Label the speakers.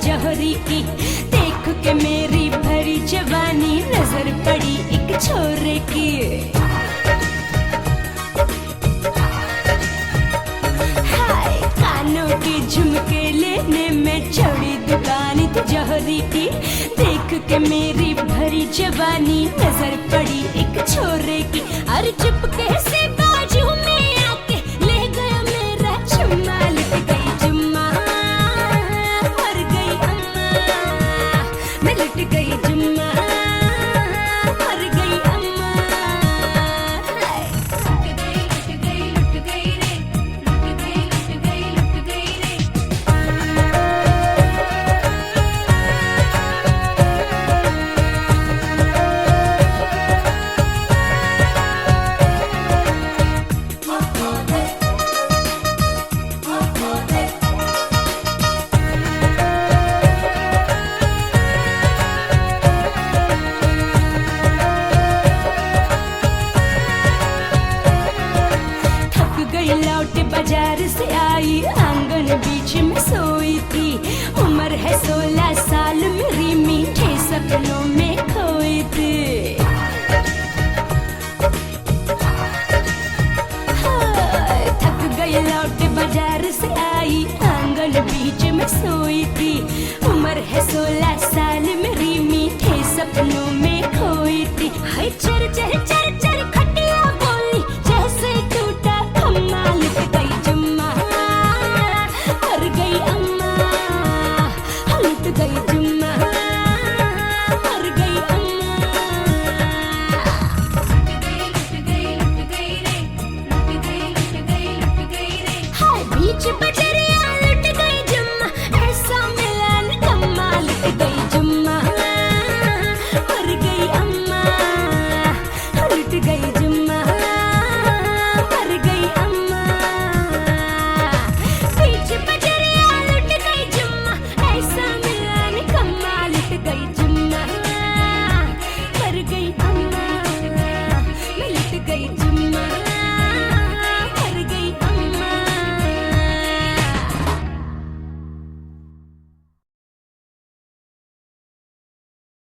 Speaker 1: जौहरी की। देख के मेरी भरी जवानी नजर पड़ी एक छोरे की। हाय कानों के झुमके लेने में चौड़ी दुकान थी जौहरी की। देख के मेरी भरी जवानी नजर पड़ी एक छोरे की। अरे चुपके से बाजू में आके ले गया मेरा चुम्मा। लुट गई जुम्मा मर गई अम्मा। मैं लुट गई जुम्मा मर गई अम्मा। लुट गई लुट गई लुट गई रे। लुट गई लुट गई लुट गई रे। लौट बाजार से आई आंगन बीच में सोई थी। उम्र है 16